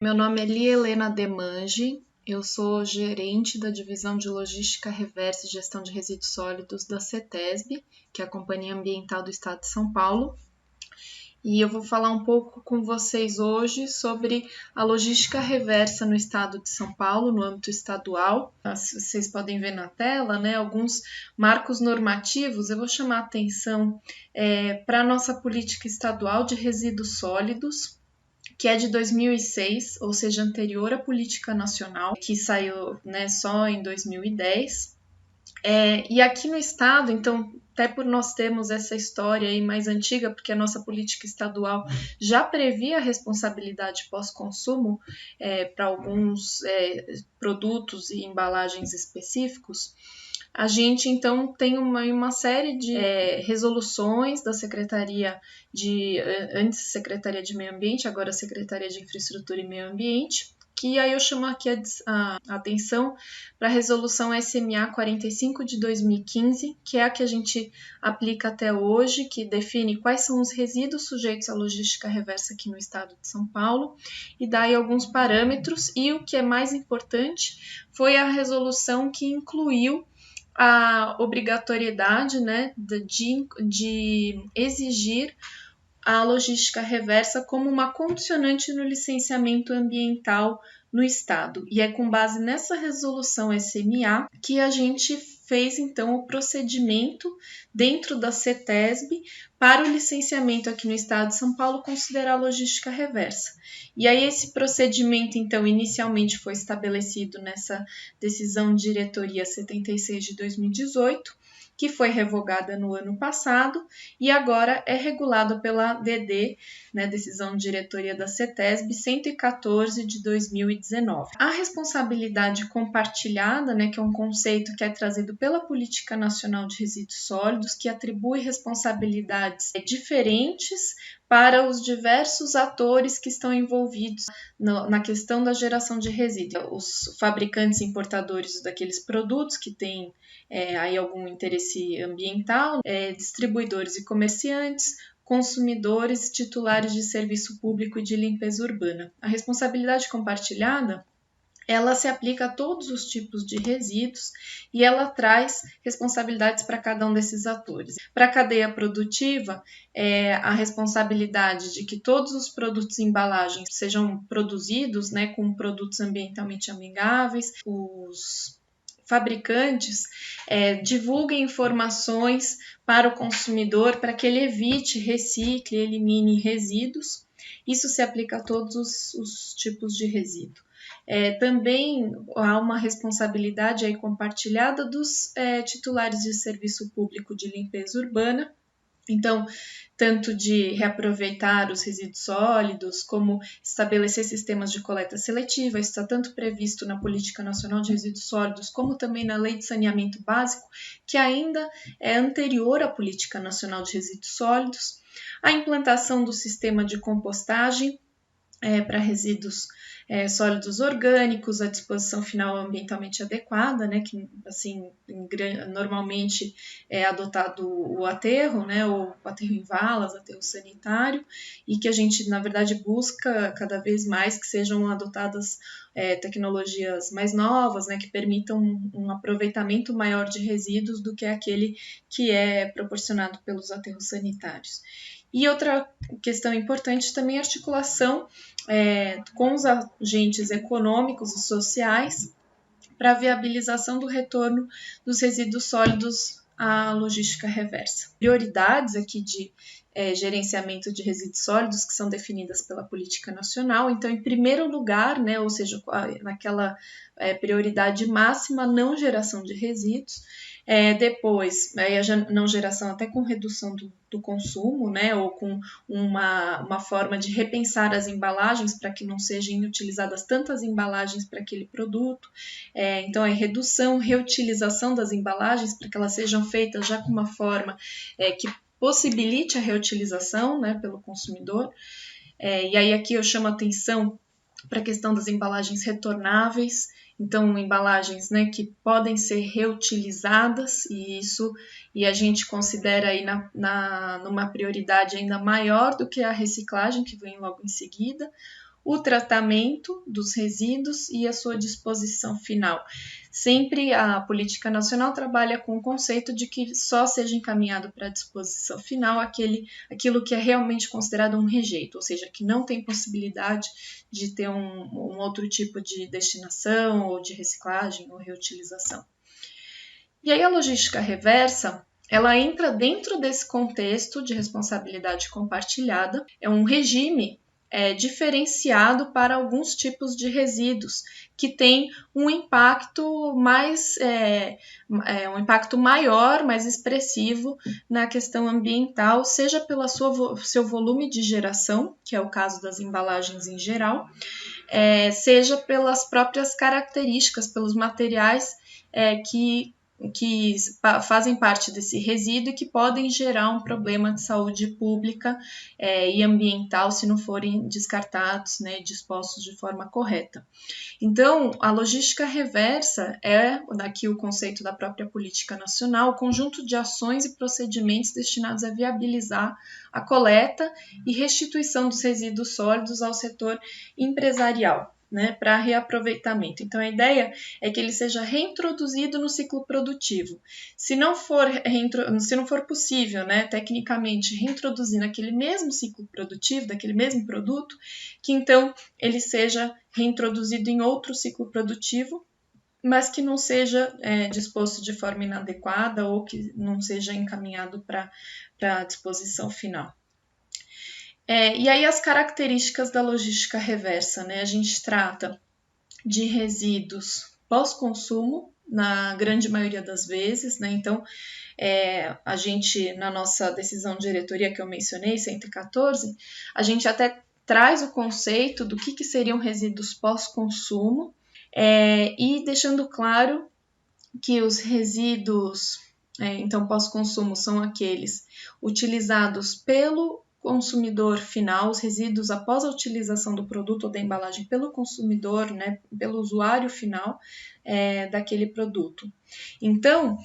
Meu nome é Lia Helena Demange, eu sou gerente da Divisão de Logística Reversa e Gestão de Resíduos Sólidos da CETESB, que é a Companhia Ambiental do Estado de São Paulo. E eu vou falar um pouco com vocês hoje sobre a logística reversa no estado de São Paulo, no âmbito estadual. Vocês podem ver na tela, né, alguns marcos normativos. Eu vou chamar a atenção para a nossa política estadual de resíduos sólidos, que é de 2006, ou seja, anterior à política nacional, que saiu, né, só em 2010. E aqui no estado, então, até por nós termos essa história aí mais antiga, porque a nossa política estadual já previa a responsabilidade pós-consumo para alguns produtos e embalagens específicos, a gente então tem uma série de resoluções da Secretaria antes Secretaria de Meio Ambiente, agora Secretaria de Infraestrutura e Meio Ambiente, que aí eu chamo aqui a atenção para a resolução SMA 45 de 2015, que é a que a gente aplica até hoje, que define quais são os resíduos sujeitos à logística reversa aqui no estado de São Paulo, e dá aí alguns parâmetros, e o que é mais importante foi a resolução que incluiu a obrigatoriedade, né, de exigir a logística reversa como uma condicionante no licenciamento ambiental no estado. E é com base nessa resolução SMA que a gente fez então o procedimento dentro da CETESB para o licenciamento aqui no estado de São Paulo considerar a logística reversa. E aí esse procedimento então inicialmente foi estabelecido nessa decisão de diretoria 76 de 2018, que foi revogada no ano passado e agora é regulado pela DD, né, Decisão de Diretoria da CETESB 114 de 2019. A responsabilidade compartilhada, né, que é um conceito que é trazido pela Política Nacional de Resíduos Sólidos, que atribui responsabilidades diferentes para os diversos atores que estão envolvidos na questão da geração de resíduos. Os fabricantes e importadores daqueles produtos que têm aí algum interesse ambiental, distribuidores e comerciantes, consumidores, titulares de serviço público e de limpeza urbana. A responsabilidade compartilhada, ela se aplica a todos os tipos de resíduos e ela traz responsabilidades para cada um desses atores. Para a cadeia produtiva, a responsabilidade de que todos os produtos e embalagens sejam produzidos, né, com produtos ambientalmente amigáveis, os fabricantes divulguem informações para o consumidor para que ele evite, recicle, elimine resíduos. Isso se aplica a todos os tipos de resíduo. Também há uma responsabilidade aí compartilhada dos titulares de serviço público de limpeza urbana. Então, tanto de reaproveitar os resíduos sólidos, como estabelecer sistemas de coleta seletiva, isso está tanto previsto na Política Nacional de Resíduos Sólidos, como também na Lei de Saneamento Básico, que ainda é anterior à Política Nacional de Resíduos Sólidos, a implantação do sistema de compostagem para resíduos sólidos orgânicos, a disposição final ambientalmente adequada, né, que assim normalmente é adotado o aterro, né, ou o aterro em valas, aterro sanitário, e que a gente na verdade busca cada vez mais que sejam adotadas tecnologias mais novas, né, que permitam um aproveitamento maior de resíduos do que aquele que é proporcionado pelos aterros sanitários. E outra questão importante também é a articulação com os agentes econômicos e sociais para a viabilização do retorno dos resíduos sólidos à logística reversa. Prioridades aqui de gerenciamento de resíduos sólidos que são definidas pela política nacional. Então, em primeiro lugar, né, ou seja, naquela prioridade máxima, não geração de resíduos. Depois, a não geração até com redução do consumo, né, ou com uma forma de repensar as embalagens para que não sejam utilizadas tantas embalagens para aquele produto. Então, redução, reutilização das embalagens para que elas sejam feitas já com uma forma que possibilite a reutilização, né, pelo consumidor. E aí aqui eu chamo a atenção para a questão das embalagens retornáveis, então embalagens, né, que podem ser reutilizadas, e a gente considera aí numa prioridade ainda maior do que a reciclagem, que vem logo em seguida. o tratamento dos resíduos e a sua disposição final. Sempre a política nacional trabalha com o conceito de que só seja encaminhado para a disposição final aquilo que é realmente considerado um rejeito, ou seja, que não tem possibilidade de ter um outro tipo de destinação ou de reciclagem ou reutilização. E aí a logística reversa, ela entra dentro desse contexto de responsabilidade compartilhada, é um regime diferenciado para alguns tipos de resíduos que tem um impacto um impacto maior, mais expressivo na questão ambiental, seja pelo seu volume de geração, que é o caso das embalagens em geral, seja pelas próprias características, pelos materiais que fazem parte desse resíduo e que podem gerar um problema de saúde pública e ambiental se não forem descartados, né, dispostos de forma correta. Então, a logística reversa é, daqui o conceito da própria política nacional, o conjunto de ações e procedimentos destinados a viabilizar a coleta e restituição dos resíduos sólidos ao setor empresarial, né, para reaproveitamento. Então, a ideia é que ele seja reintroduzido no ciclo produtivo. Se não for possível, né, tecnicamente, reintroduzir naquele mesmo ciclo produtivo, daquele mesmo produto, que então ele seja reintroduzido em outro ciclo produtivo, mas que não seja disposto de forma inadequada ou que não seja encaminhado para a disposição final. E aí as características da logística reversa, né? A gente trata de resíduos pós-consumo, na grande maioria das vezes, né? Então, a gente, na nossa decisão de diretoria que eu mencionei, 114, a gente até traz o conceito do que seriam resíduos pós-consumo, e deixando claro que os resíduos, então, pós-consumo são aqueles utilizados pelo consumidor final, os resíduos após a utilização do produto ou da embalagem pelo consumidor, né, pelo usuário final daquele produto. Então,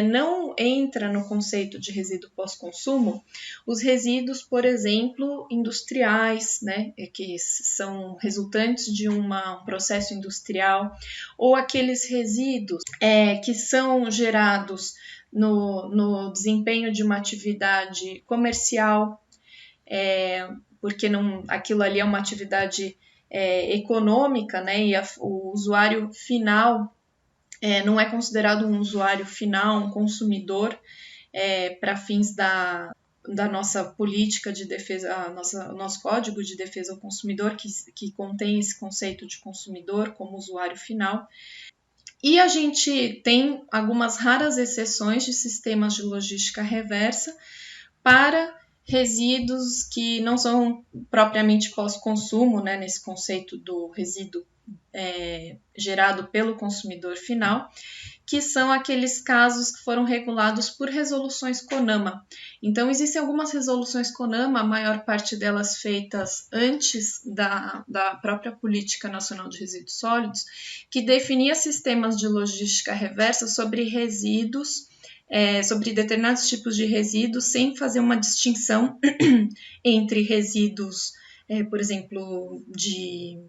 não entra no conceito de resíduo pós-consumo os resíduos, por exemplo, industriais, né, que são resultantes de um processo industrial, ou aqueles resíduos que são gerados no desempenho de uma atividade comercial, porque aquilo ali é uma atividade econômica, né, e o usuário final não é considerado um usuário final, um consumidor, para fins da nossa política de defesa, nosso Código de Defesa ao Consumidor, que contém esse conceito de consumidor como usuário final. E a gente tem algumas raras exceções de sistemas de logística reversa para resíduos que não são propriamente pós-consumo, né, nesse conceito do resíduo gerado pelo consumidor final, que são aqueles casos que foram regulados por resoluções CONAMA. Então, existem algumas resoluções CONAMA, a maior parte delas feitas antes da própria Política Nacional de Resíduos Sólidos, que definia sistemas de logística reversa sobre resíduos, sobre determinados tipos de resíduos, sem fazer uma distinção entre resíduos, por exemplo, de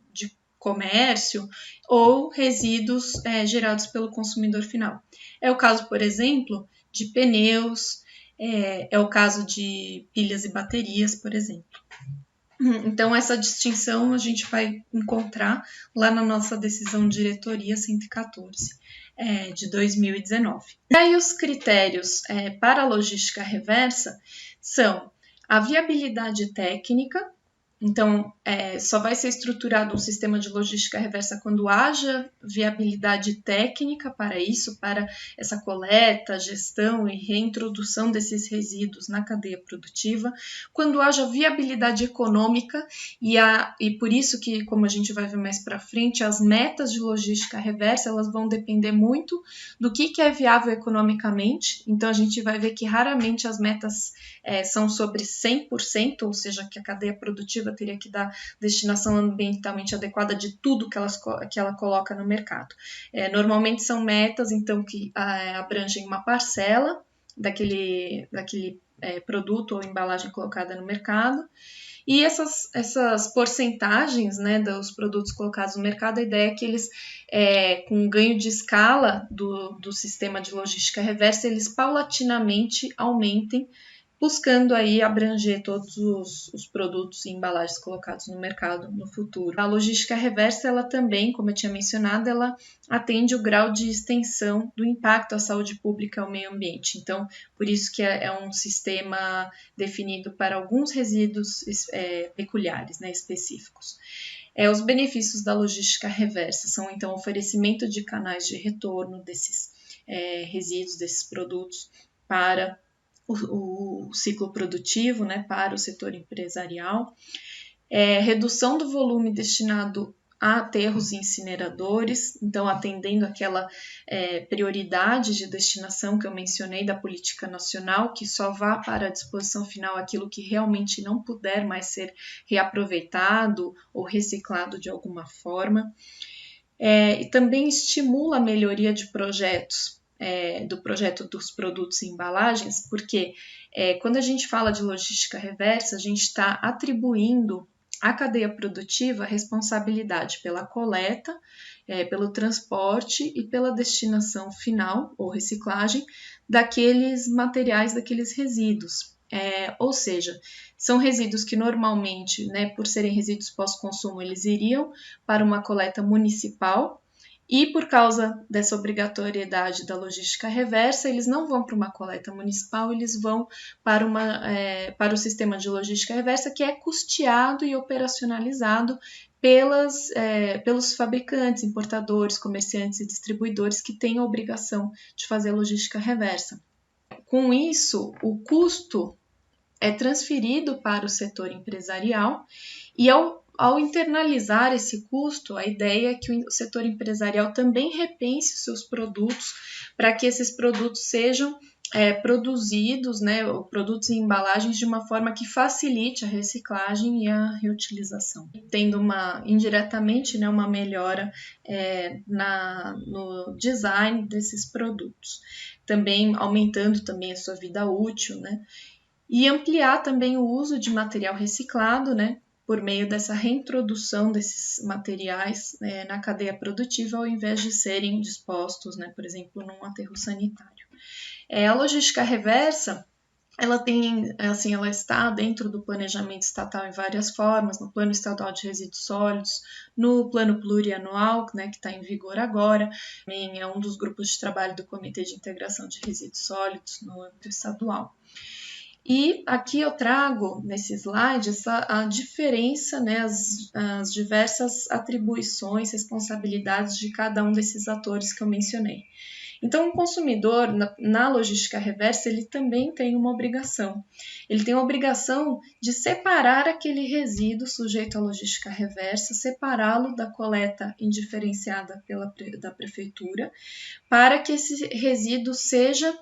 comércio ou resíduos gerados pelo consumidor final. É o caso, por exemplo, de pneus, é o caso de pilhas e baterias, por exemplo. Então, essa distinção a gente vai encontrar lá na nossa decisão de diretoria 114, de 2019. E aí os critérios para a logística reversa são a viabilidade técnica. Então, só vai ser estruturado um sistema de logística reversa quando haja viabilidade técnica para isso, para essa coleta, gestão e reintrodução desses resíduos na cadeia produtiva, quando haja viabilidade econômica, e por isso que, como a gente vai ver mais para frente, as metas de logística reversa elas vão depender muito do que é viável economicamente. Então, a gente vai ver que raramente as metas são sobre 100%, ou seja, que a cadeia produtiva teria que dar destinação ambientalmente adequada de tudo que ela coloca no mercado. Normalmente são metas, então, que abrangem uma parcela daquele produto ou embalagem colocada no mercado. E essas porcentagens, né, dos produtos colocados no mercado, a ideia é que eles, com o ganho de escala do sistema de logística reversa, eles paulatinamente aumentem, buscando aí abranger todos os produtos e embalagens colocados no mercado no futuro. A logística reversa, ela também, como eu tinha mencionado, ela atende o grau de extensão do impacto à saúde pública e ao meio ambiente. Então, por isso que é um sistema definido para alguns resíduos peculiares, né, específicos. Os benefícios da logística reversa são, então, o oferecimento de canais de retorno desses resíduos, desses produtos para o ciclo produtivo, né, para o setor empresarial, redução do volume destinado a aterros e incineradores, então atendendo aquela prioridade de destinação que eu mencionei da política nacional, que só vá para a disposição final aquilo que realmente não puder mais ser reaproveitado ou reciclado de alguma forma. E também estimula a melhoria de projetos, do projeto dos produtos e embalagens, porque quando a gente fala de logística reversa, a gente está atribuindo à cadeia produtiva a responsabilidade pela coleta, pelo transporte e pela destinação final ou reciclagem daqueles materiais, daqueles resíduos. Ou seja, são resíduos que normalmente, né, por serem resíduos pós-consumo, eles iriam para uma coleta municipal, e por causa dessa obrigatoriedade da logística reversa, eles não vão para uma coleta municipal, eles vão para o sistema de logística reversa, que é custeado e operacionalizado pelos fabricantes, importadores, comerciantes e distribuidores que têm a obrigação de fazer a logística reversa. Com isso, o custo é transferido para o setor empresarial e ao internalizar esse custo, a ideia é que o setor empresarial também repense os seus produtos para que esses produtos sejam produzidos, né, produtos e embalagens de uma forma que facilite a reciclagem e a reutilização, tendo indiretamente, né, uma melhora no design desses produtos, também aumentando também a sua vida útil, né, e ampliar também o uso de material reciclado, né, por meio dessa reintrodução desses materiais na cadeia produtiva, ao invés de serem dispostos, né, por exemplo, num aterro sanitário. A logística reversa, ela está dentro do planejamento estatal em várias formas, no Plano Estadual de Resíduos Sólidos, no Plano Plurianual, né, que está em vigor agora, também é um dos grupos de trabalho do Comitê de Integração de Resíduos Sólidos no âmbito estadual. E aqui eu trago, nesse slide, a diferença, né, as diversas atribuições, responsabilidades de cada um desses atores que eu mencionei. Então, o consumidor, na logística reversa, ele também tem uma obrigação. Ele tem a obrigação de separar aquele resíduo sujeito à logística reversa, separá-lo da coleta indiferenciada da prefeitura, para que esse resíduo seja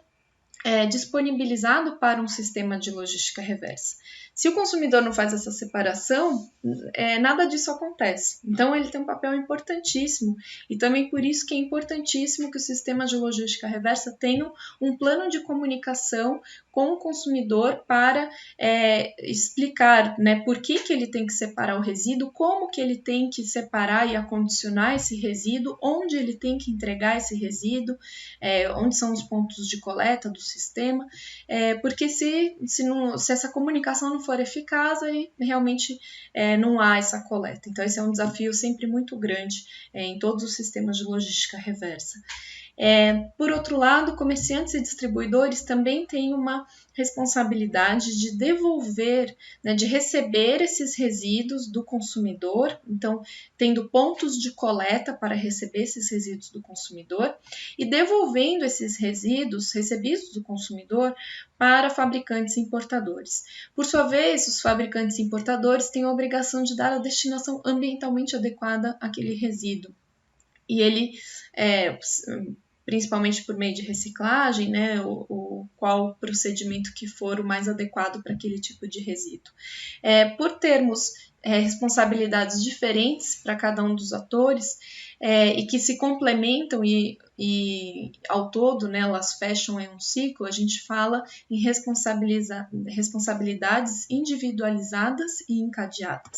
disponibilizado para um sistema de logística reversa. Se o consumidor não faz essa separação, nada disso acontece. Então, ele tem um papel importantíssimo e também por isso que é importantíssimo que o sistema de logística reversa tenha um plano de comunicação com o consumidor para explicar, né, por que ele tem que separar o resíduo, como que ele tem que separar e acondicionar esse resíduo, onde ele tem que entregar esse resíduo, onde são os pontos de coleta do sistema, porque se essa comunicação não for eficaz, aí realmente não há essa coleta. Então, esse é um desafio sempre muito grande em todos os sistemas de logística reversa. Por outro lado, comerciantes e distribuidores também têm uma responsabilidade de devolver, né, de receber esses resíduos do consumidor, então tendo pontos de coleta para receber esses resíduos do consumidor e devolvendo esses resíduos recebidos do consumidor para fabricantes e importadores. Por sua vez, os fabricantes e importadores têm a obrigação de dar a destinação ambientalmente adequada àquele resíduo. E ele, principalmente por meio de reciclagem, né, qual procedimento que for o mais adequado para aquele tipo de resíduo. Por termos responsabilidades diferentes para cada um dos atores e que se complementam e ao todo, né, elas fecham em um ciclo, a gente fala em responsabilidades individualizadas e encadeadas.